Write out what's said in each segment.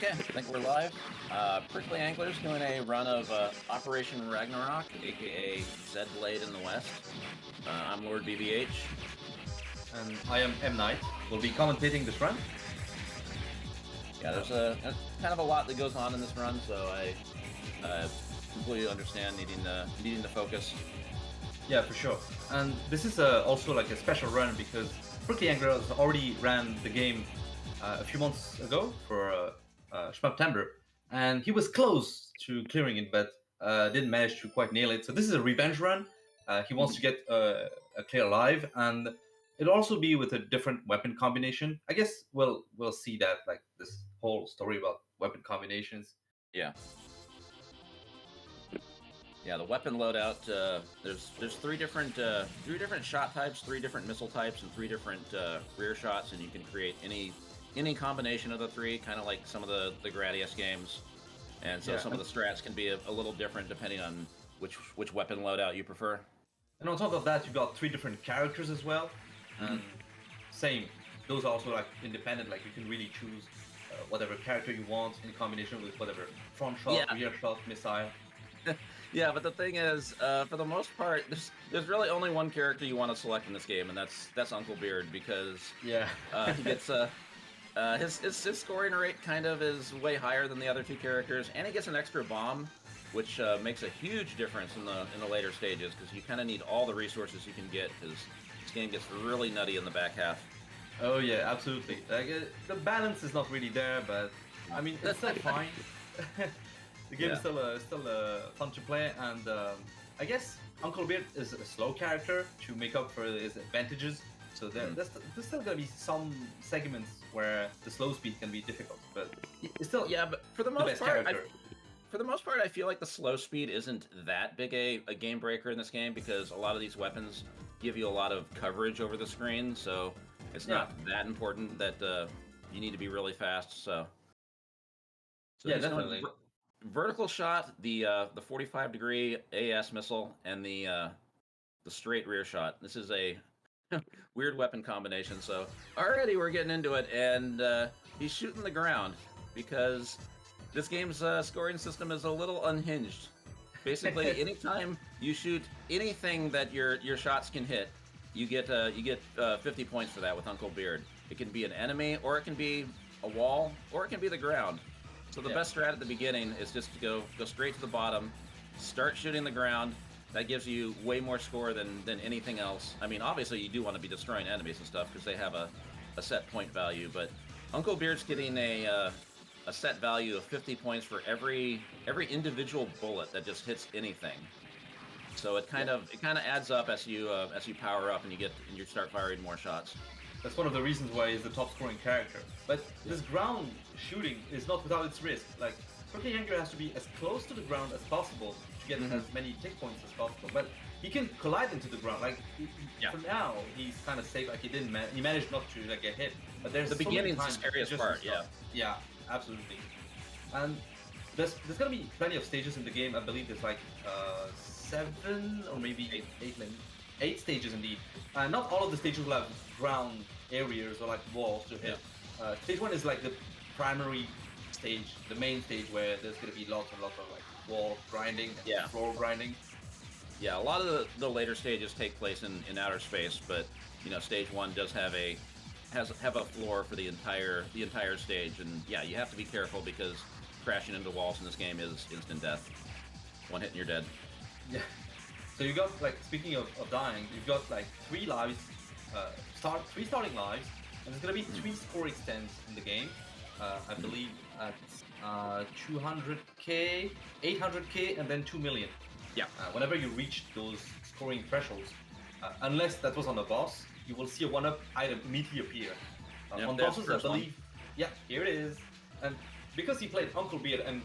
Okay, I think we're live. Prickly Anglers doing a run of Operation Ragnarok, aka Z-Blade in the West. I'm Lord BBH. And I am M. Knight. We'll be commentating this run. Yeah, there's a kind of a lot that goes on in this run, so I completely understand needing to focus. Yeah, for sure. And this is also like a special run because Prickly Anglers already ran the game a few months ago for September, and he was close to clearing it, but didn't manage to quite nail it. So this is a revenge run. He wants to get a clear alive, and it'll also be with a different weapon combination. I guess we'll see that, like this whole story about weapon combinations. Yeah. Yeah, the weapon loadout. There's three different shot types, 3 different missile types, and 3 different rear shots, and you can create any combination of the 3, kind of like some of the Gradius games. And so some of the strats can be a little different depending on which weapon loadout you prefer. And on top of that, you've got 3 different characters as well. And same, those are also like independent. Like you can really choose whatever character you want in combination with whatever front shot, rear shot, missile. Yeah, but the thing is, for the most part, there's really only one character you want to select in this game, and that's Uncle Beard, because he gets his scoring rate kind of is way higher than the other 2 characters, and he gets an extra bomb, which makes a huge difference in the later stages, because you kind of need all the resources you can get, because this game gets really nutty in the back half. Oh yeah, absolutely. Like the balance is not really there, but I mean it's still fine. The game is still fun to play, and I guess Uncle Beard is a slow character to make up for his advantages. So there's still gonna be some segments where the slow speed can be difficult, but it's still but for the most part, I feel like the slow speed isn't that big a game breaker in this game, because a lot of these weapons give you a lot of coverage over the screen, so it's not that important that you need to be really fast. So yeah, definitely. Vertical shot, the 45-degree AS missile, and the straight rear shot. This is a weird weapon combination. So already we're getting into it, and he's shooting the ground because this game's scoring system is a little unhinged. Basically, anytime you shoot anything that your shots can hit, you get 50 points for that with Uncle Beard. It can be an enemy, or it can be a wall, or it can be the ground. So the best strat at the beginning is just to go straight to the bottom, start shooting the ground. That gives you way more score than anything else. I mean, obviously you do want to be destroying enemies and stuff because they have a set point value, but Uncle Beard's getting a set value of 50 points for every individual bullet that just hits anything. So it kind of adds up as you power up and you start firing more shots. That's one of the reasons why he's the top scoring character. But this ground shooting is not without its risk. Like, Prickly Angler has to be as close to the ground as possible to get as many tick points as possible. But he can collide into the ground. Like, for now, he's kind of safe. Like, he managed not to like get hit. But there's the beginning's the scariest part. Yeah, absolutely. And there's gonna be plenty of stages in the game. I believe there's like 7 or maybe 8 stages indeed. Not all of the stages will have ground areas or like walls to hit. Stage 1 is like the primary stage, the main stage, where there's going to be lots and lots of like wall grinding and floor grinding. Yeah, a lot of the later stages take place in outer space, but you know, stage 1 does have a floor for the entire stage, and yeah, you have to be careful because crashing into walls in this game is instant death. One hit and you're dead. Yeah. So you got, like, speaking of dying, you've got like 3 lives, 3 starting lives, and there's gonna be 3 score extents in the game. I believe at 200k, 800k, and then 2 million. Yeah. Whenever you reach those scoring thresholds, unless that was on a boss, you will see a 1-up item immediately appear. On bosses, I believe. Yeah, here it is. And because he played Uncle Beard and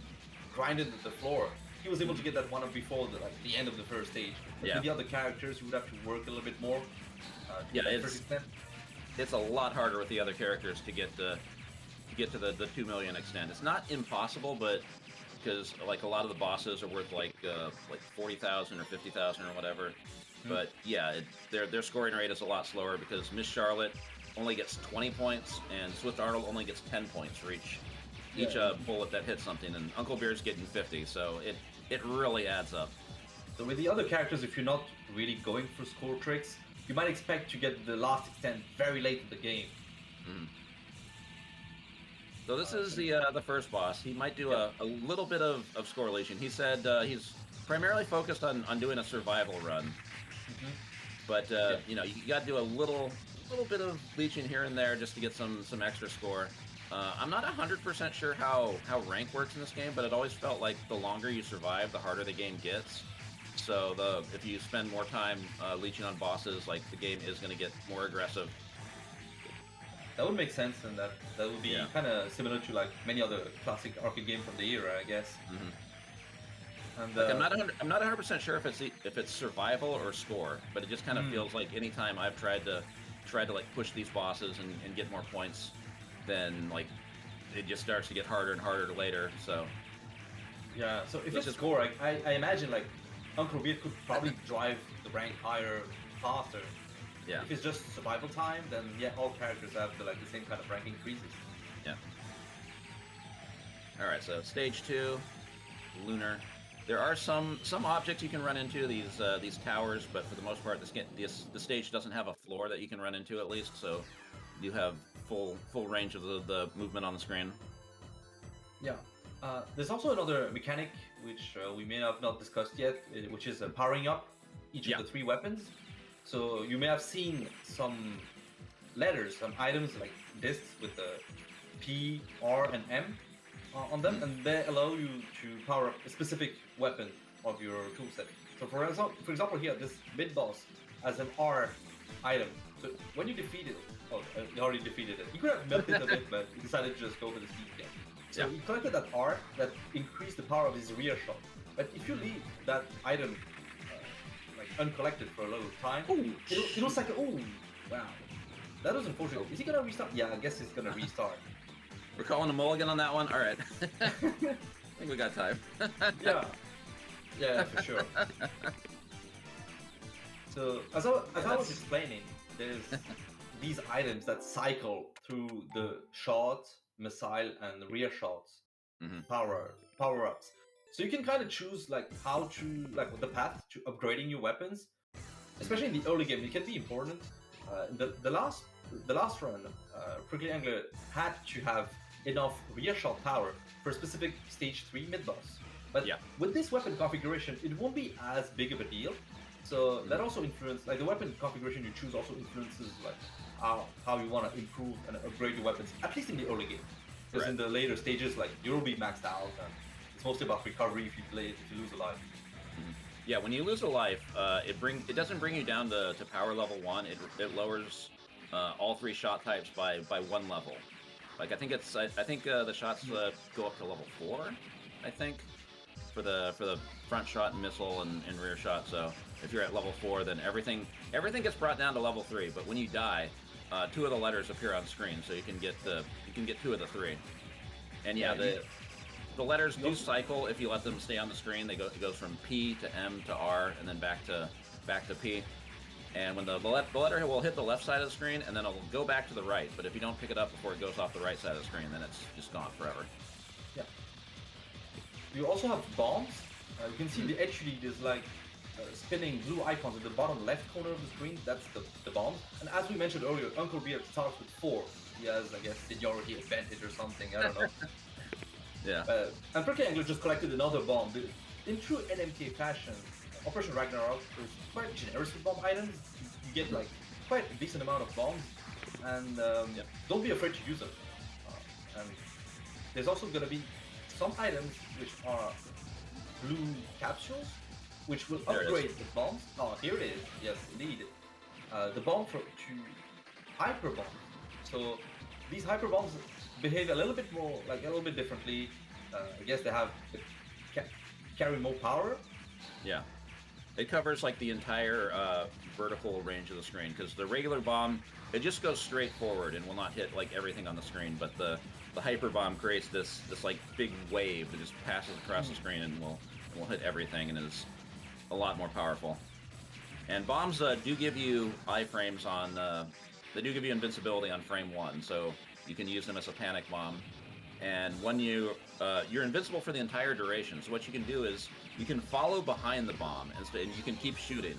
grinded the floor, he was able to get that 1-up before the end of the first stage. But with the other characters, you would have to work a little bit more. It's a lot harder with the other characters to get the 2 million extent. It's not impossible, but because like a lot of the bosses are worth like 40,000 or 50,000 or whatever. But yeah, their scoring rate is a lot slower because Miss Charlotte only gets 20 points and Swift Arnold only gets 10 points for each each bullet that hits something, and Uncle Beer's getting 50, so it really adds up. So with the other characters, if you're not really going for score tricks, you might expect to get the last extent very late in the game. Mm-hmm. So this is the first boss. He might do a little bit of score leeching. He said he's primarily focused on doing a survival run. Mm-hmm. But you know, you got to do a little bit of leeching here and there just to get some extra score. I'm not 100% sure how rank works in this game, but it always felt like the longer you survive, the harder the game gets. So if you spend more time leeching on bosses, like the game is going to get more aggressive. That would make sense, and that would be kind of similar to like many other classic arcade games from the era, I guess. Mm-hmm. And like, I'm not 100% sure if it's survival or score, but it just kind of feels like anytime I've tried to like push these bosses and get more points, then like it just starts to get harder and harder later. So yeah, so if it's score, I imagine like Uncle Beer could probably drive the rank higher faster. Yeah. If it's just survival time, then yeah, all characters have the same kind of rank increases. Yeah. All right, so stage 2, lunar. There are some objects you can run into, these towers, but for the most part, the stage doesn't have a floor that you can run into, at least. So you have full range of the movement on the screen. Yeah. There's also another mechanic which we may have not discussed yet, which is powering up each of the 3 weapons. So you may have seen some letters, some items like discs with the P, R, and M on them, and they allow you to power up a specific weapon of your toolset. So for example here, this mid-boss has an R item. So when you defeat it, you already defeated it. You could have milked it a bit, but you decided to just go for the speed game. So you collected that R that increased the power of his rear shot. But if you leave that item uncollected for a little time, it looks like, oh, wow. That was unfortunate. Is he gonna restart? Yeah, I guess he's gonna restart. We're calling a mulligan on that one? Alright. I think we got time. Yeah, for sure. So, as I was explaining, there's these items that cycle through the shot, missile, and rear shots power-ups. So you can kind of choose how to the path to upgrading your weapons, especially in the early game. It can be important. The last run, Prickly Angler had to have enough rear shot power for a specific stage 3 mid boss. But with this weapon configuration, it won't be as big of a deal. So that also influences the weapon configuration you choose also influences how you want to improve and upgrade your weapons, at least in the early game. Because in the later stages, you'll be maxed out. And it's mostly about recovery if you lose a life. Yeah, when you lose a life, it doesn't bring you down to power level 1. It lowers all 3 shot types by 1 level. I think the shots go up to level 4. I think for the front shot, missile, and rear shot. So if you're at level 4, then everything gets brought down to level 3. But when you die, 2 of the letters appear on screen, so you can get 2 of the 3. And the letters do cycle if you let them stay on the screen. It goes from P to M to R and then back to P. And when the letter will hit the left side of the screen and then it'll go back to the right. But if you don't pick it up before it goes off the right side of the screen, then it's just gone forever. Yeah. You also have bombs. You can see the HD there's spinning blue icons at the bottom left corner of the screen. That's the bombs. And as we mentioned earlier, Uncle Beer starts with 4. He has, I guess, seniority advantage or something. I don't know. Yeah. And Prickly Angler just collected another bomb. In true NMK fashion, Operation Ragnarok is quite generous with bomb items. You get quite a decent amount of bombs, and don't be afraid to use them. And there's also going to be some items which are blue capsules, which will upgrade the bombs. Oh, here it is. Yes, indeed. The bomb to hyper bombs. So these hyper bombs behave a little bit more, a little bit differently. I guess they carry more power. Yeah, it covers the entire vertical range of the screen, because the regular bomb, it just goes straight forward and will not hit everything on the screen. But the hyper bomb creates this big wave that just passes across the screen and will hit everything and is a lot more powerful. And bombs do give you iframes on. They do give you invincibility on frame 1, so you can use them as a panic bomb. and when you're invincible for the entire duration. So what you can do is you can follow behind the bomb, and you can keep shooting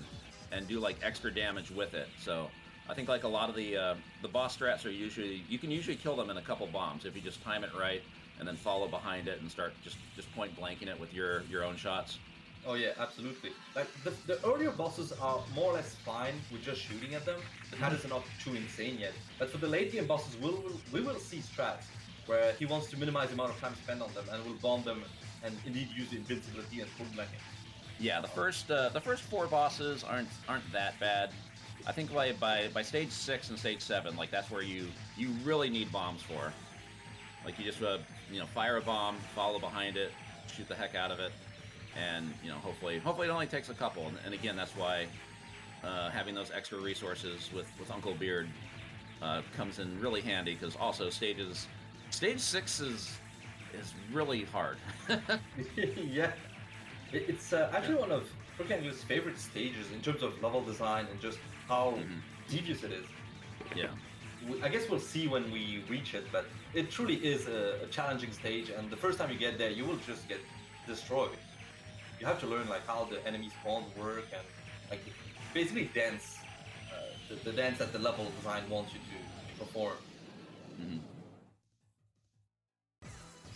and do like extra damage with it. So I think like a lot of the boss strats are you can usually kill them in a couple bombs if you just time it right and then follow behind it and start just point blanking it with your own shots. Oh yeah, absolutely. Like the earlier bosses are more or less fine with just shooting at them. That is not too insane yet. But for the late game bosses, we will see strats where he wants to minimize the amount of time spent on them and will bomb them and indeed use the invincibility and full blanking. Yeah, the first 4 bosses aren't that bad. I think by stage 6 and stage 7, like that's where you really need bombs for. Like you just fire a bomb, follow behind it, shoot the heck out of it, and hopefully it only takes a couple. And again, that's why having those extra resources with Uncle Beard comes in really handy, because also stage 6 is really hard. Yeah, it's actually one of RetroGaming's favorite stages in terms of level design and just how devious it is. Yeah. I guess we'll see when we reach it, but it truly is a challenging stage, and the first time you get there, you will just get destroyed. You have to learn like how the enemy spawns work and like basically dance, the dance that the level design wants you to perform.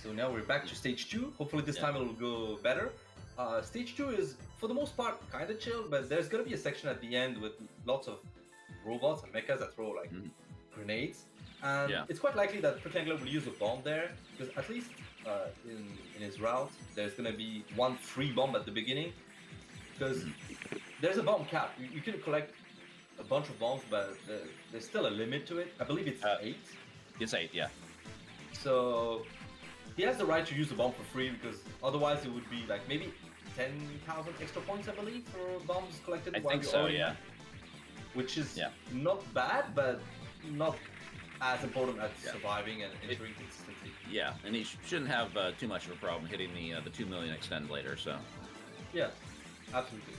So now we're back to stage 2. Hopefully this time it'll go better. Stage 2 is, for the most part, kind of chill, but there's gonna be a section at the end with lots of robots and mechas that throw like grenades, and it's quite likely that RetroGaming will use a bomb there, because at least in his route there's gonna be one free bomb at the beginning, because there's a bomb cap. You can collect a bunch of bombs, but there's still a limit to it. I believe it's 8. It's 8, yeah. So he has the right to use the bomb for free, because otherwise it would be like maybe 10,000 extra points, I believe, for bombs collected. I think so, yeah. Which is not bad, but not as important as surviving and entering consistency. Yeah, and he shouldn't have too much of a problem hitting the 2 million extend later. So. Yeah, absolutely.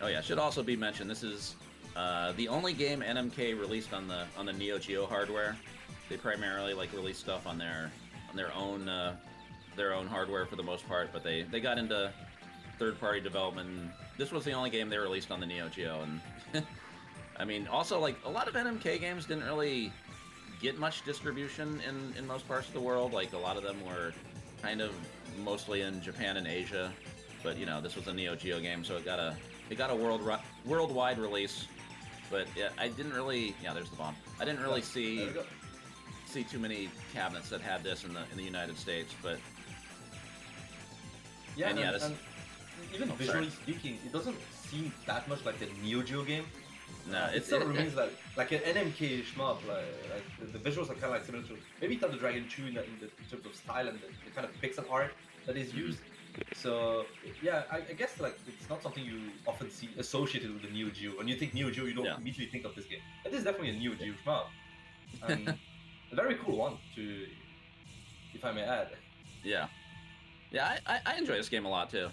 Oh yeah, should also be mentioned, this is the only game NMK released on the Neo Geo hardware. They primarily like release stuff on their own hardware for the most part, but they got into third-party development. This was the only game they released on the Neo Geo, and I mean, also like a lot of NMK games didn't really get much distribution in most parts of the world. Like a lot of them were kind of mostly in Japan and Asia, but this was a Neo Geo game, so it got a worldwide release. But yeah, I didn't really. Yeah, there's the bomb. I didn't really see too many cabinets that had this in the United States, but and even visually speaking, it doesn't seem that much like a Neo Geo game. No, it still remains like an NMK shmup. Like the visuals are kind of like similar to maybe Thunder Dragon 2 in terms of style and the kind of pixel art that is used. So yeah, I guess like it's not something you often see associated with the Neo Geo. When you think Neo Geo, you don't immediately think of this game. It is definitely a Neo Geo shmup. A very cool one, if I may add. Yeah, I enjoy this game a lot too.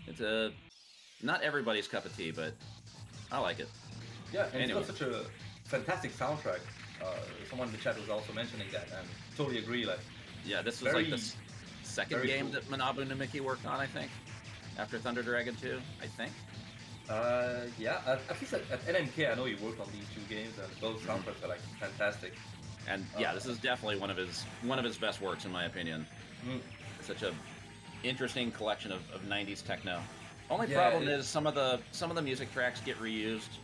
It's not everybody's cup of tea, but I like it. Yeah, and It's got such a fantastic soundtrack. Someone in the chat was also mentioning that, and totally agree. Like, yeah, this was like the second game that Manabu Namiki worked on, I think, after Thunder Dragon 2, I think. Yeah, at least at NMK, I know he worked on these 2 games, and both soundtracks are like fantastic. And yeah, this is definitely one of his best works, in my opinion. Such a interesting collection of 90s techno. Only problem is some of the music tracks get reused.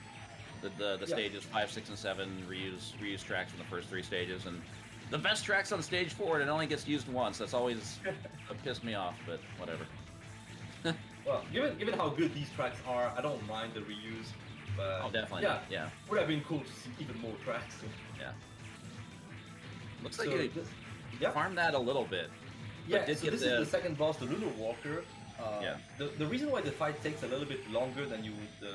The stages 5, 6, and 7 reuse tracks from the first 3 stages, and the best tracks on stage 4, it only gets used once. That's always pissed me off, but whatever. Well, given how good these tracks are, I don't mind the reuse. But oh, definitely. Yeah. Would have been cool to see even more tracks. Yeah. Looks like you farmed that a little bit. Yeah, so this is the second boss, the Lunar Walker. The reason why the fight takes a little bit longer than you would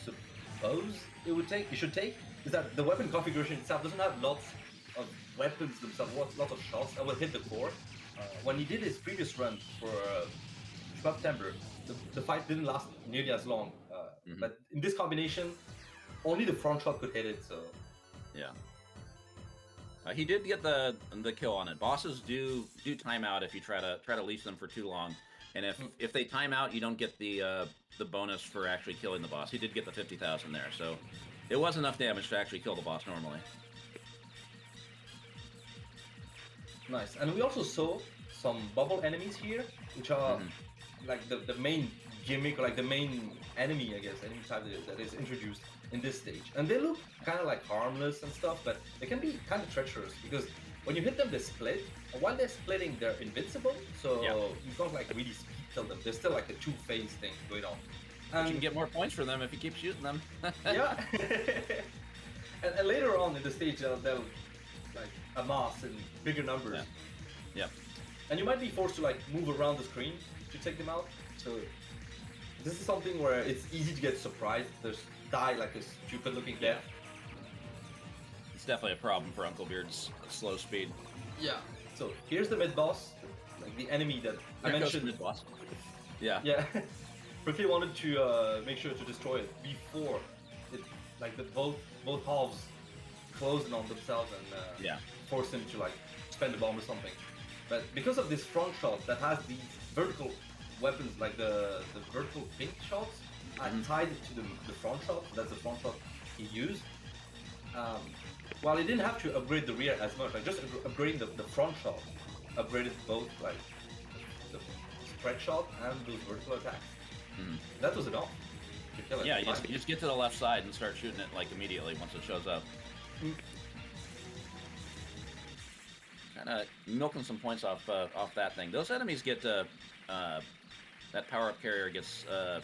suppose it should take, is that the weapon configuration itself doesn't have lots of weapons themselves, lots of shots that will hit the core. When he did his previous run for September, the fight didn't last nearly as long. But in this combination, only the front shot could hit it. So yeah. He did get the kill on it. Bosses do time out if you try to leash them for too long, and if they time out, you don't get the bonus for actually killing the boss. He did get the 50,000 there, so it was enough damage to actually kill the boss normally. Nice, and we also saw some bubble enemies here, which are like the main gimmick, or like the main enemy, I guess, enemy type that is introduced in this stage. And they look kind of like harmless and stuff, but they can be kind of treacherous, because when you hit them, they split, and while they're splitting, they're invincible, so you can't like really speed kill them. There's still like a two-phase thing going on. But you can get more points for them if you keep shooting them. Yeah. and later on in the stage, they'll like amass in bigger numbers. Yeah. And you might be forced to like move around the screen to take them out. So this is something where it's easy to get surprised. There's die like a stupid looking death. It's definitely a problem for Uncle Beard's slow speed. Yeah. So here's the mid boss, like the enemy that I mentioned. Mid boss. Yeah. Yeah. Quickly wanted to make sure to destroy it before it, like both halves close in on themselves and force him to like spend a bomb or something. But because of this front shot that has these vertical weapons, like the vertical pink shots, I tied it to the front shot. That's the front shot he used. While he didn't have to upgrade the rear as much, like just upgrading the front shot, upgraded both like the spread shot and those vertical attacks. That was enough to kill it. Yeah, you just get to the left side and start shooting it like immediately once it shows up. Kind of milking some points off that thing. Those enemies get that power-up carrier gets a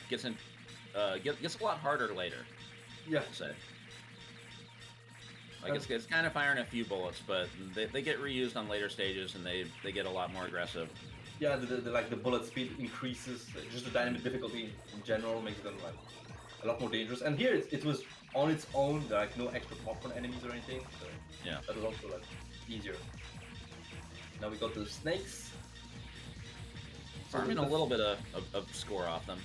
lot harder later. Yeah. Say. Like it's kind of firing a few bullets, but they get reused on later stages and they get a lot more aggressive. Yeah, the bullet speed increases. Just the dynamic difficulty in general makes them like a lot more dangerous. And here it was on its own. There are like no extra popcorn enemies or anything. So yeah, that was also like easier. Now we got the snakes. Farming a little bit of score off them.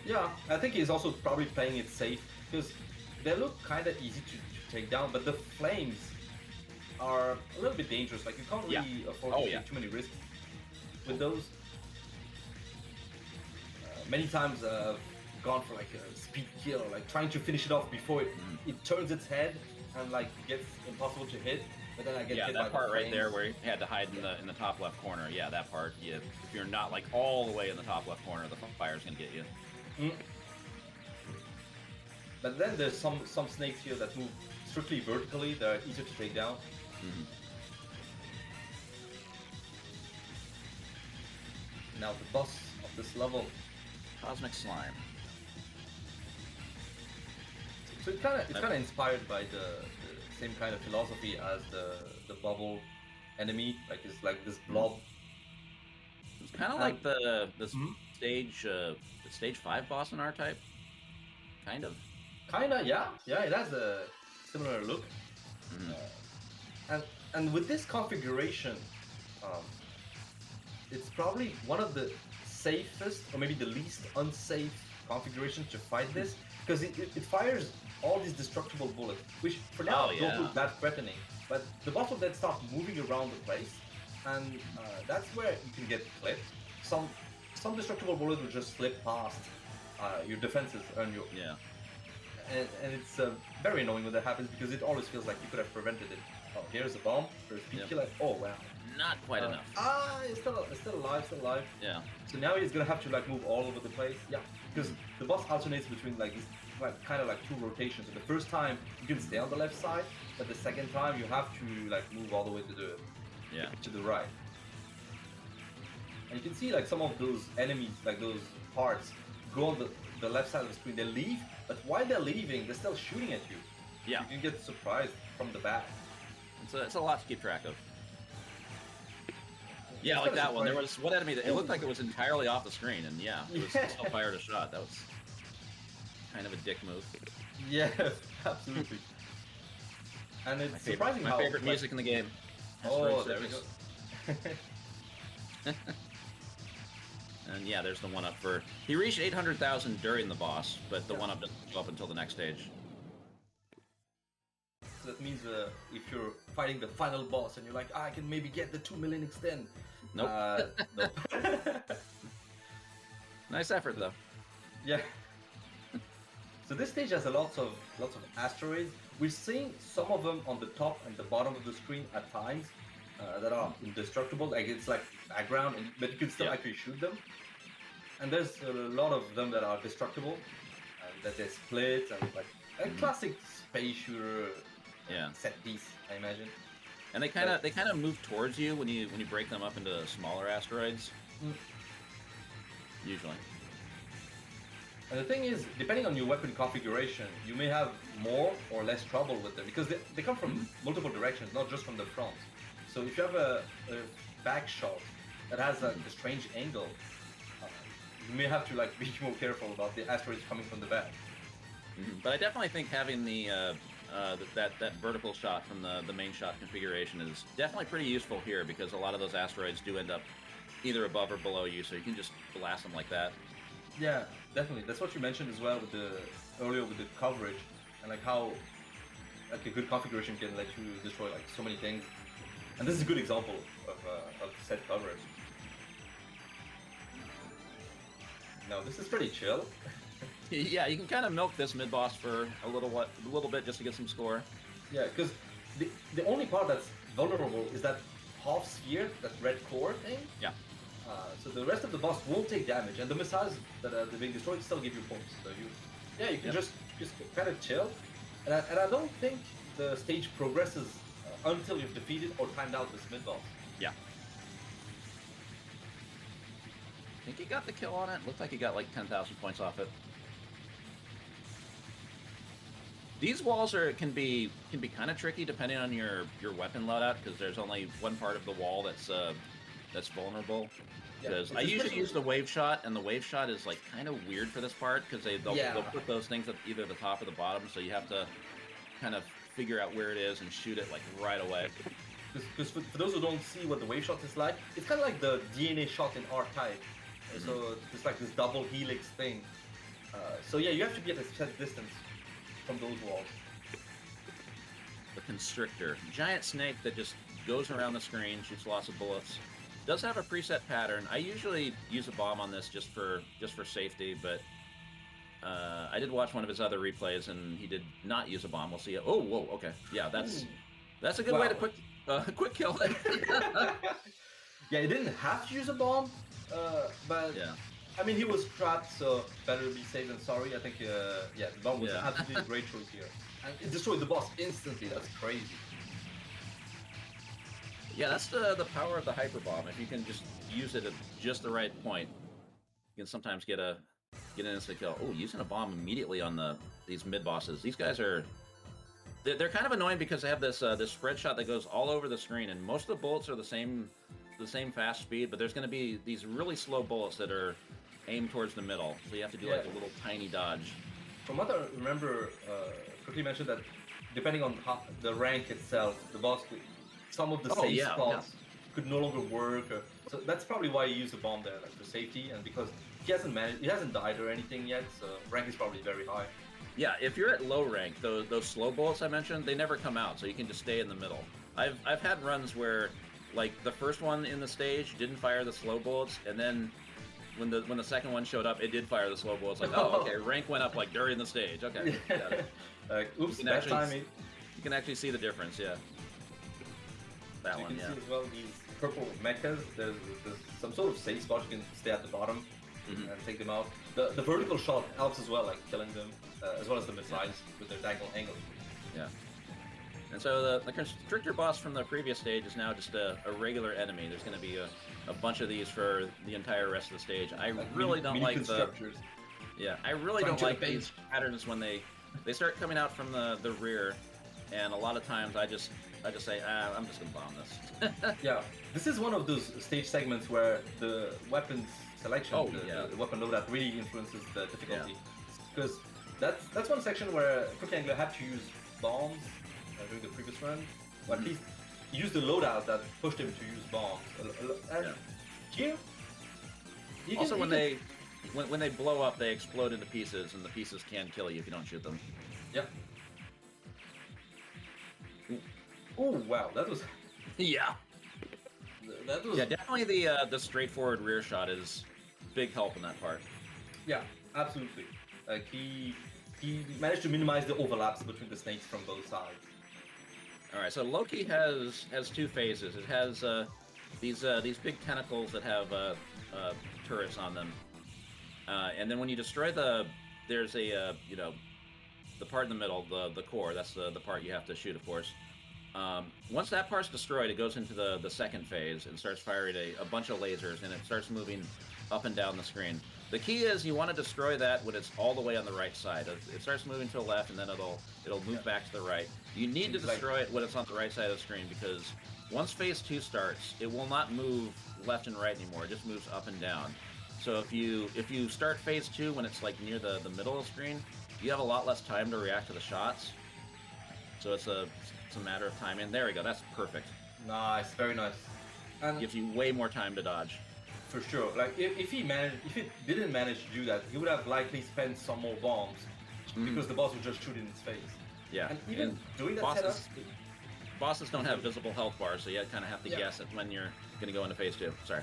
Yeah, I think he's also probably playing it safe because they look kind of easy to take down, but the flames are a little bit dangerous. Like you can't really afford to take too many risks with those. Many times I've gone for like a speed kill, like trying to finish it off before it turns its head and like gets impossible to hit. But then I get hit by that part the right there where you had to hide in the top left corner. Yeah, that part. Yeah, if you're not like all the way in the top left corner, the fire's gonna get you. But then there's some snakes here that move strictly vertically. They're easier to take down. Now the boss of this level, Cosmic Slime. So it's kind of inspired by the same kind of philosophy as the bubble enemy, like it's like this blob. It's kind of like the stage 5 boss in R-Type. Kinda, yeah. It has a similar look. And with this configuration, it's probably one of the safest, or maybe the least unsafe configuration to fight this, because it fires all these destructible bullets, which for now don't look that threatening. But the boss will then start moving around the place, and that's where you can get clipped. Some destructible bullets will just slip past your defenses and your and it's very annoying when that happens, because it always feels like you could have prevented it. Oh, here's a bomb. There's a killer. Oh wow. Not quite enough. It's still alive. Yeah. So now he's gonna have to like move all over the place. Yeah, because the boss alternates between like these kind of like two rotations. So the first time you can stay on the left side, but the second time you have to like move all the way to the right. And you can see like some of those enemies, like those parts, go on the left side of the screen. They leave, but while they're leaving, they're still shooting at you. Yeah. You can get surprised from the back. It's a lot to keep track of. Yeah, like that one. There was one enemy that it looked like it was entirely off the screen, and it still fired a shot. That was kind of a dick move. Yeah, absolutely. And it's surprising my favorite music in the game. Oh, there we go. And yeah, there's the one up for. He reached 800,000 during the boss, but the one up doesn't show up until the next stage. So that means if you're fighting the final boss and you're like, I can maybe get the 2 million extend. Nope. Nope. Nice effort though. Yeah. So this stage has lots of asteroids. We're seeing some of them on the top and the bottom of the screen at times that are indestructible. Like it's like background, but you can still actually shoot them. And there's a lot of them that are destructible, and that they split, and like a classic space shooter set piece, I imagine. And they kind of move towards you when you break them up into smaller asteroids. Usually. And the thing is, depending on your weapon configuration, you may have more or less trouble with them because they come from multiple directions, not just from the front. So if you have a back shot that has a strange angle, you may have to like be more careful about the asteroids coming from the back. But I definitely think having the that vertical shot from the main shot configuration is definitely pretty useful here because a lot of those asteroids do end up either above or below you, so you can just blast them like that. Yeah, definitely. That's what you mentioned as well with earlier with the coverage and like how like a good configuration can let you destroy like so many things. And this is a good example of set coverage. No, this is pretty chill. Yeah, you can kind of milk this mid boss for a little bit just to get some score. Yeah, because the only part that's vulnerable is that half sphere, that red core thing. Yeah. So the rest of the boss won't take damage, and the missiles that are being destroyed still give you points. So you can just kind of chill. And I don't think the stage progresses until you've defeated or timed out this mid boss. Yeah. I think he got the kill on it. Looked like he got like 10,000 points off it. These walls can be kind of tricky depending on your weapon loadout because there's only one part of the wall that's vulnerable. Because I usually use the wave shot, and the wave shot is like kind of weird for this part because they'll put those things at either the top or the bottom, so you have to kind of figure out where it is and shoot it like right away. Because for those who don't see what the wave shot is like, it's kind of like the DNA shot in R-Type. So it's like this double helix thing. So yeah, you have to be at a set distance from those walls. The Constrictor, giant snake that just goes around the screen, shoots lots of bullets. Does have a preset pattern. I usually use a bomb on this just for safety, but I did watch one of his other replays and he did not use a bomb. We'll see. Oh, whoa, okay, yeah, that's a good way to quick kill it. Yeah, he didn't have to use a bomb, but yeah. I mean, he was trapped, so better be safe than sorry. I think, the bomb was absolutely a great choice here. And it destroyed the boss instantly, that's crazy. Yeah, that's the power of the hyper bomb. If you can just use it at just the right point, you can sometimes get an instant kill. Oh, using a bomb immediately on these mid bosses. These guys they're kind of annoying because they have this spread shot that goes all over the screen, and most of the bullets are the same fast speed, but there's going to be these really slow bullets that are aimed towards the middle, so you have to do like a little tiny dodge. From what I remember, quickly mentioned that depending on the rank itself, the boss some of the safe spots could no longer work. So that's probably why he used a bomb there, like for safety, and because he hasn't died or anything yet, so rank is probably very high. Yeah, if you're at low rank, those slow bullets I mentioned, they never come out, so you can just stay in the middle. I've had runs where, like, the first one in the stage didn't fire the slow bullets, and then when the second one showed up, it did fire the slow bullets. Like, oh, okay, rank went up like during the stage. Okay, got it. Oops, bad timing. You can actually see the difference, yeah. That so one, you can see as well these purple mechas. There's some sort of safe spot you can stay at the bottom and take them out. The vertical shot helps as well, like killing them, as well as the missiles with their diagonal angles. Yeah. And so the Constrictor boss from the previous stage is now just a regular enemy. There's going to be a bunch of these for the entire rest of the stage. I really don't like I really don't like these patterns when they start coming out from the rear, and a lot of times I just say, I'm just gonna bomb this. Yeah, this is one of those stage segments where the weapons selection, the weapon loadout really influences the difficulty. Because that's one section where Cookie Angler had to use bombs during the previous run, or at least use the loadout that pushed him to use bombs. And here, also when they blow up, they explode into pieces, and the pieces can kill you if you don't shoot them. Yeah. Oh wow, that was Yeah. that was Yeah, definitely the straightforward rear shot is big help in that part. yeah, absolutely. Like he managed to minimize the overlaps between the snakes from both sides. All right, so Loki has two phases. It has these big tentacles that have turrets on them, and then when you destroy there's a the part in the middle, the core. That's the part you have to shoot, of course. Once that part's destroyed, it goes into the second phase and starts firing a bunch of lasers, and it starts moving up and down the screen. The key is you want to destroy that when it's all the way on the right side. It starts moving to the left, and then it'll move back to the right. You need to destroy it when it's on the right side of the screen, because once phase 2 starts, it will not move left and right anymore. It just moves up and down. So if you start phase 2 when it's like near the middle of the screen, you have a lot less time to react to the shots. So it's a matter of time. And there we go. That's perfect. Nice, very nice. And Gives you way more time to dodge. for sure, like if he didn't manage to do that, he would have likely spent some more bombs because the boss would just shoot in his face. Yeah. And even doing that bosses don't have visible health bars, so you kind of have to guess at when you're going to go into phase 2. Sorry.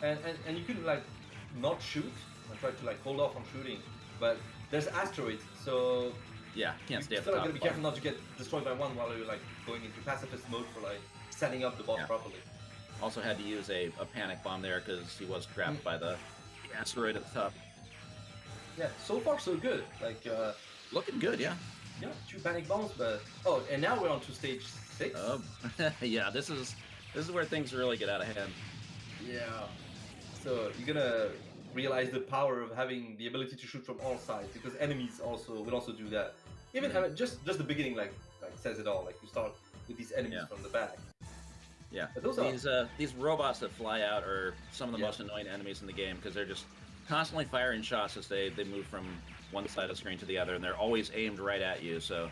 And you can like not shoot and try to like hold off on shooting, but there's asteroids, so yeah, can't stay you at the still top. gotta be careful not to get destroyed by one while you're like going into pacifist mode for like setting up the boss properly. Also had to use a panic bomb there because he was trapped by the asteroid at the top. Yeah, so far so good. Like looking good, yeah. Yeah, 2 panic bombs, but and now we're on to stage 6. Yeah, this is where things really get out of hand. Yeah. So you're gonna realize the power of having the ability to shoot from all sides, because enemies will also do that. Even I mean, just the beginning like says it all. Like you start with these enemies from the back. Yeah, but these robots that fly out are some of the most annoying enemies in the game, because they're just constantly firing shots as they move from one side of the screen to the other, and they're always aimed right at you. So,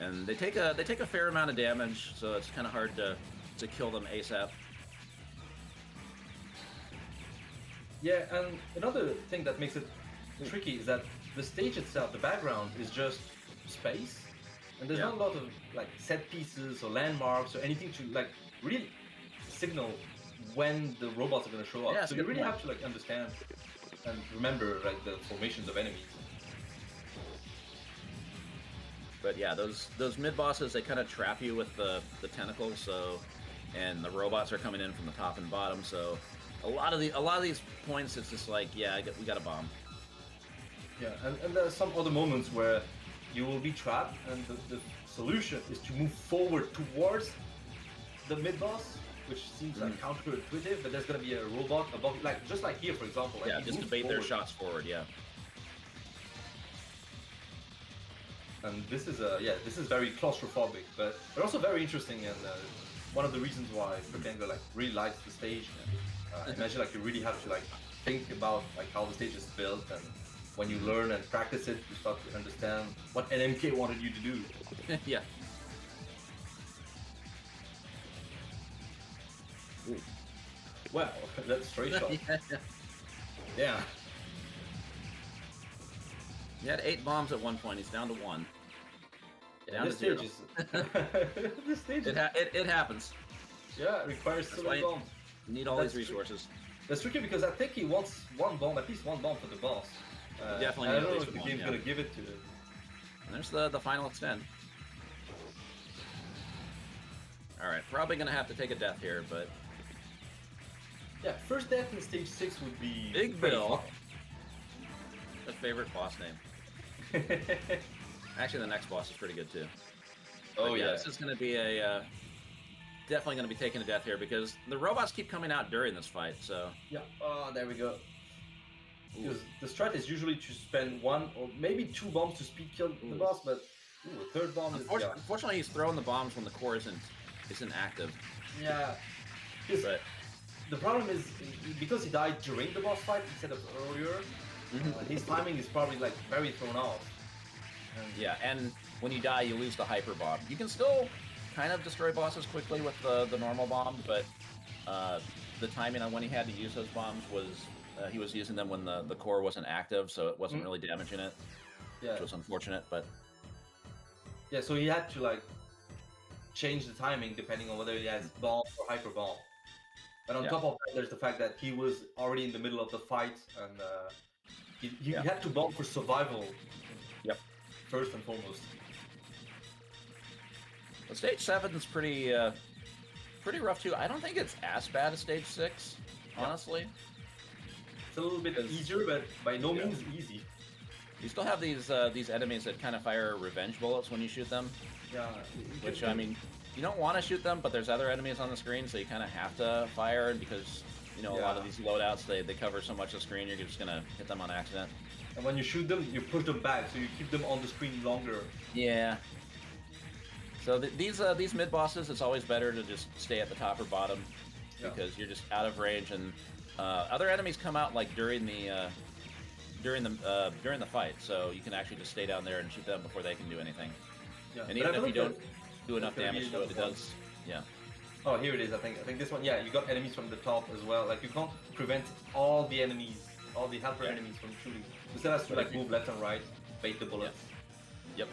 and they take a fair amount of damage, so it's kind of hard to kill them ASAP. Yeah, and another thing that makes it tricky is that the stage itself, the background, is just space, and there's not a lot of like set pieces or landmarks or anything to like really signal when the robots are going to show up. So you really have to like understand and remember like the formations of enemies. But yeah, those mid bosses, they kind of trap you with the tentacles. So, and the robots are coming in from the top and bottom. So, a lot of these points, it's just like, yeah, we got a bomb. Yeah, and there are some other moments where you will be trapped, and the solution is to move forward towards the mid boss, which seems like counterintuitive. But there's gonna be a robot above, like just like here, for example. Like, just to bait their shots forward. Yeah. And this is this is very claustrophobic, but also very interesting, and one of the reasons why Pretender like really likes the stage. I imagine like you really have to like think about like how the stage is built, and when you learn and practice it, you start to understand what NMK wanted you to do. Yeah. Ooh. Well, that's straight shot. Yeah. He had 8 bombs at one point. He's down to 1. Down to 0. This stage it happens. Yeah, it requires so many bombs. You need all these resources. That's tricky because I think he wants one bomb, at least one bomb for the boss. Definitely. I don't know if the game's gonna give it to him. And there's the final extend. All right, probably gonna have to take a death here, but yeah, first death in stage 6 would be Big Bill. A favorite boss name. Actually, the next boss is pretty good too. Oh yeah, this is gonna be a definitely gonna be taking a death here because the robots keep coming out during this fight. So yeah, oh, there we go. Because the strat is usually to spend 1 or maybe 2 bombs to speed kill the boss, but a third bomb is unfortunately, he's throwing the bombs when the core isn't active. Yeah. But the problem is because he died during the boss fight instead of earlier. His timing is probably like very thrown off. Yeah, and when you die, you lose the hyper bomb. You can still kind of destroy bosses quickly with the normal bomb, but the timing on when he had to use those bombs was he was using them when the core wasn't active, so it wasn't really damaging it. Yeah, which was unfortunate, but yeah. So he had to like change the timing depending on whether he has bomb or hyper bomb. And on Yeah. top of that, there's the fact that he was already in the middle of the fight, and he had to bomb for survival. Yep. First and foremost. Well, stage 7 is pretty rough too. I don't think it's as bad as stage 6, honestly. It's a little bit easier, but by no means easy. You still have these enemies that kind of fire revenge bullets when you shoot them. Yeah. Which, I mean, you don't want to shoot them, but there's other enemies on the screen, so you kind of have to fire, and because, you know, a lot of these loadouts, they cover so much of the screen, you're just going to hit them on accident. And when you shoot them, you push them back, so you keep them on the screen longer. Yeah. So these mid-bosses, it's always better to just stay at the top or bottom, because you're just out of range, and other enemies come out, like, during the fight, so you can actually just stay down there and shoot them before they can do anything. Yeah. And even if you don't do enough damage to it, it does. Yeah. Oh, here it is. I think this one. Yeah, you got enemies from the top as well. Like, you can't prevent all the enemies, all the helper enemies from shooting. You still have to like move left and right, bait the bullets. Yep.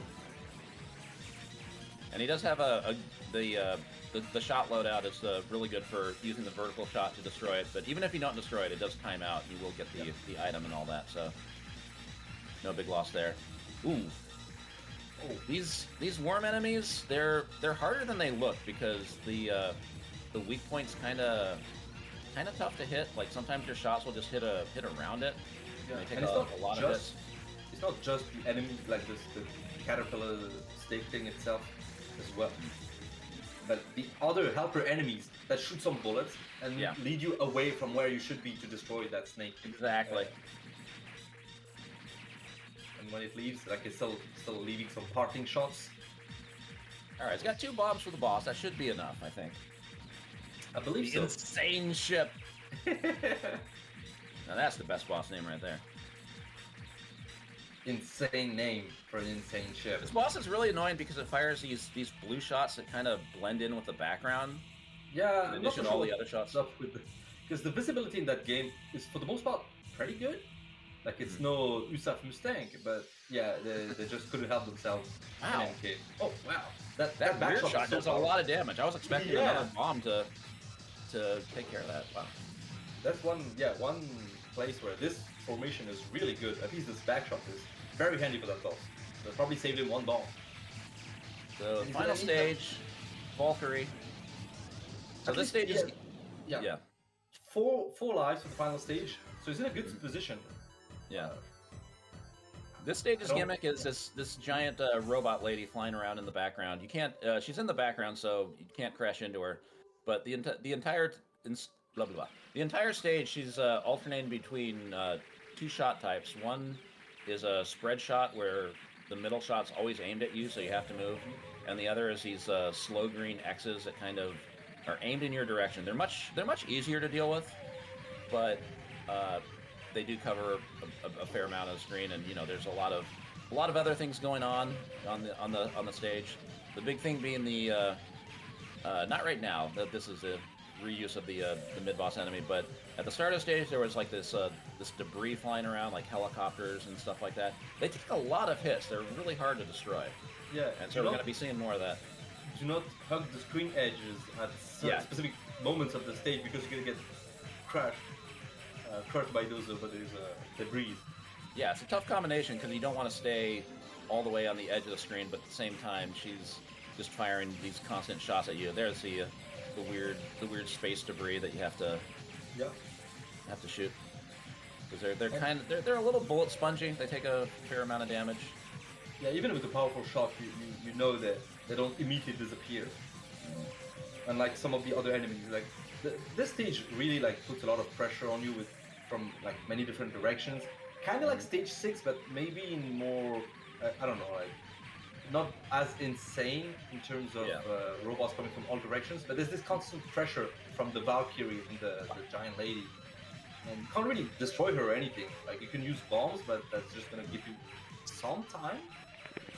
And he does have the shot loadout is really good for using the vertical shot to destroy it. But even if you don't destroy it, it does time out. You will get the item and all that. So no big loss there. Ooh. Oh, these worm enemies, they're harder than they look, because the weak point's kind of tough to hit. Like, sometimes your shots will just hit around it. Yeah, and they take and a lot of hits. It's not just the enemies, like the caterpillar stick thing itself as well, but the other helper enemies that shoot some bullets and lead you away from where you should be to destroy that snake. Exactly. And when it leaves, like, it's still leaving some parting shots. Alright, it's got 2 bombs for the boss. That should be enough, I think. I believe so. Insane ship. Now that's the best boss name right there. Insane name for an insane ship. This boss is really annoying because it fires these blue shots that kind of blend in with the background. Yeah, in addition to all the other shots. Because the visibility in that game is, for the most part, pretty good. Like, it's no USAF Mustang, but yeah, they just couldn't help themselves. Wow. Oh, wow. That rear backshot shot does a lot of damage. I was expecting another bomb to take care of that. Wow. That's one place where this formation is really good. At least this backshot is very handy for that boss. So probably saved him 1 bomb. So the final stage, Valkyrie. So this stage is... Yeah. 4 lives for the final stage, so he's in a good position. Yeah. This stage's gimmick is this giant robot lady flying around in the background. You can't. She's in the background, so you can't crash into her. But the entire stage, she's alternating between 2 shot types. One is a spread shot where the middle shot's always aimed at you, so you have to move, and the other is these slow green X's that kind of are aimed in your direction. They're much easier to deal with, but they do cover a fair amount of the screen, and you know, there's a lot of other things going on the stage. The big thing being the not right now, that this is a reuse of the mid-boss enemy, but at the start of the stage there was like this debris flying around, like helicopters and stuff like that. They take a lot of hits. They're really hard to destroy. Yeah, and so we're going to be seeing more of that. Do not hug the screen edges at specific moments of the stage, because you're going to get crushed by those debris. Yeah, it's a tough combination because you don't want to stay all the way on the edge of the screen, but at the same time she's just firing these constant shots at you. There's the weird space debris that you have to shoot, because they're a little bullet spongy. They take a fair amount of damage. Yeah, even with a powerful shot, you know that they don't immediately disappear. Unlike some of the other enemies, like this stage really like puts a lot of pressure on you from like many different directions. Kind of like stage 6, but maybe in more I don't know, like not as insane in terms of robots coming from all directions. But there's this constant pressure from the Valkyrie and the giant lady, and you can't really destroy her or anything. Like, you can use bombs, but that's just gonna give you some time.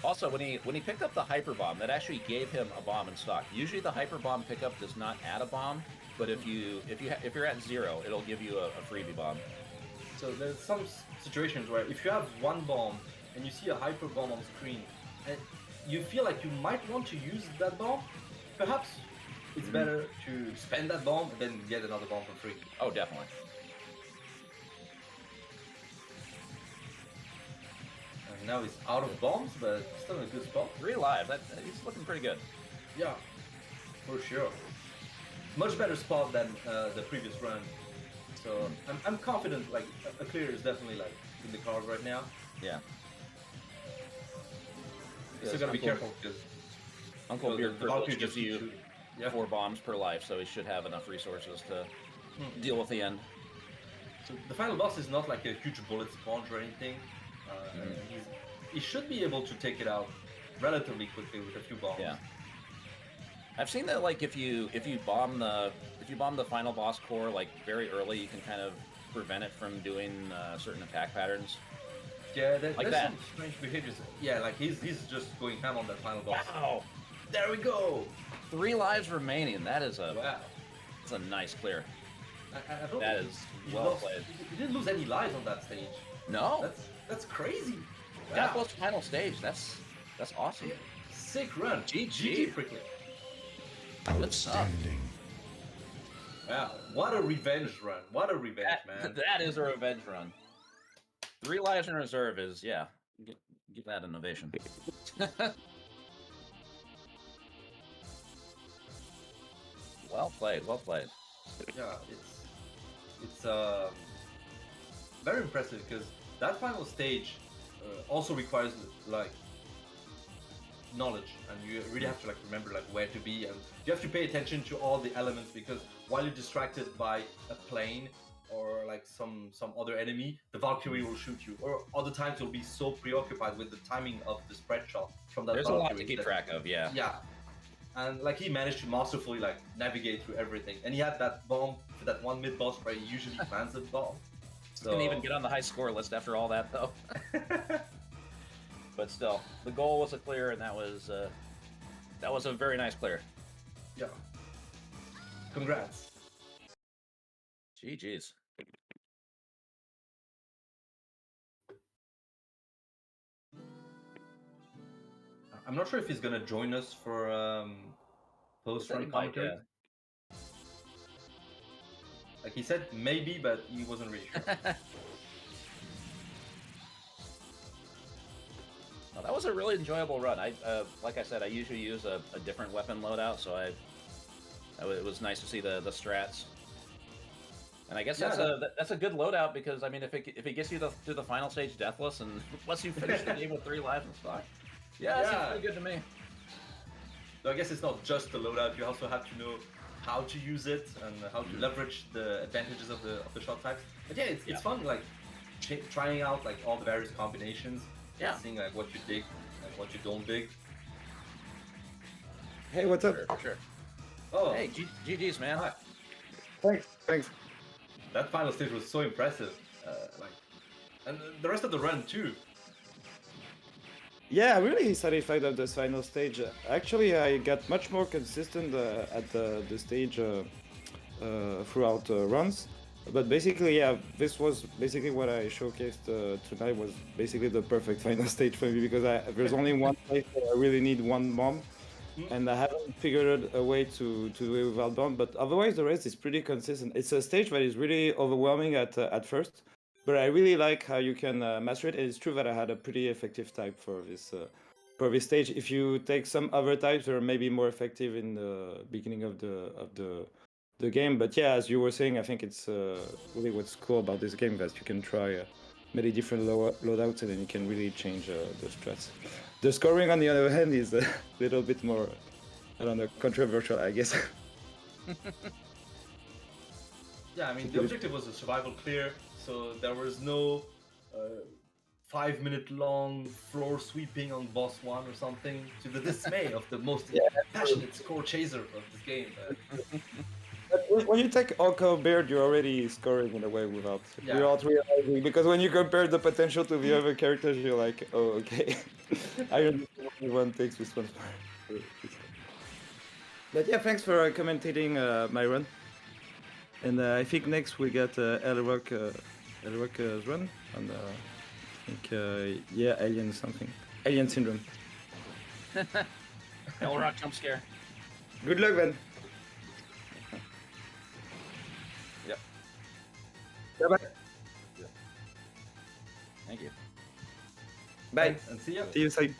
Also, when he picked up the hyper bomb, that actually gave him a bomb in stock. Usually the hyper bomb pickup does not add a bomb, but if you're at 0, it'll give you a freebie bomb. So there's some situations where if you have 1 bomb and you see a hyper bomb on screen, and you feel like you might want to use that bomb, perhaps it's better to spend that bomb and then get another bomb for free. Oh, definitely. And now he's out of bombs, but still in a good spot. 3 lives. He's looking pretty good. Yeah, for sure. Much better spot than the previous run. So I'm confident. Like a clear is definitely like in the cards right now. Yeah. Still gotta be careful because Uncle Beard Privilege gives you yeah. 4 bombs per life, so he should have enough resources to deal with the end. So the final boss is not like a huge bullet sponge or anything. He should be able to take it out relatively quickly with a few bombs. Yeah. I've seen that like if you bomb the final boss core like very early, you can kind of prevent it from doing certain attack patterns. Yeah, like there's that. some strange behaviors. Yeah, like he's just going ham on that final boss. Wow! There we go. 3 lives remaining. That is a wow. It's a nice clear. I don't that think is he well played. He didn't lose any lives on that stage. No. That's crazy. Wow. That was final stage. That's awesome. Yeah. Sick run. GG. Outstanding. Wow, what a revenge run. What a revenge, man. That is a revenge run. 3 lives in reserve is, yeah, give that an ovation. Well played, well played. Yeah, it's very impressive because that final stage also requires like knowledge, and you really have to like remember like where to be, and you have to pay attention to all the elements because while you're distracted by a plane or like some other enemy, the Valkyrie will shoot you, or other times you'll be so preoccupied with the timing of the spread shot from that There's Valkyrie. a lot to keep track of, yeah. Yeah. And like he managed to masterfully like navigate through everything, and he had that bomb for that one mid boss where he usually plants the bomb. So Didn't even get on the high score list after all that though. But still, the goal was a clear, and that was a very nice clear. Yeah. Congrats. GG's. I'm not sure if he's gonna join us for post-run commentary. Yeah. Like he said maybe, but he wasn't really sure. Well, that was a really enjoyable run. Like I said, I usually use a different weapon loadout, so it was nice to see the strats. And I guess that's a good loadout because I mean, if it gets you to the final stage deathless and lets you finish the game with 3 lives in stock, yeah, that seems pretty good to me. So I guess it's not just the loadout; you also have to know how to use it and how to leverage the advantages of the shot types. But yeah, it's fun like trying out like all the various combinations. Yeah. Seeing like what you dig and what you don't dig. Hey, what's up? Sure. Oh, Hey, GG's, man. Hi. Thanks. That final stage was so impressive. And the rest of the run too. Yeah, I'm really satisfied of this final stage. Actually, I got much more consistent at the stage throughout runs. But basically, yeah, this was basically what I showcased tonight was basically the perfect final stage for me because there's only one place where I really need one bomb, and I haven't figured a way to do it without bomb. But otherwise, the rest is pretty consistent. It's a stage that is really overwhelming at first, but I really like how you can master it. And it's true that I had a pretty effective type for this stage. If you take some other types, they're maybe more effective in the beginning of the game. But yeah, as you were saying, I think it's really what's cool about this game that you can try many different loadouts and then you can really change the strats. The scoring, on the other hand, is a little bit more, I don't know, controversial, I guess. Yeah, I mean, the objective was a survival clear, so there was no 5-minute long floor sweeping on boss 1 or something, to the dismay of the most passionate score chaser of this game. When you take Uncle Beard, you're already scoring in a way without realizing, because when you compare the potential to the other characters, you're like, oh, okay. I understand one takes responsibility. But yeah, thanks for commentating my run. And I think next we got Elrock's run on I think Alien something. Alien Syndrome. Elrock jump scare. Good luck, man. Yep. Bye-bye. Thank you. Bye. Thanks, and see you. See you soon.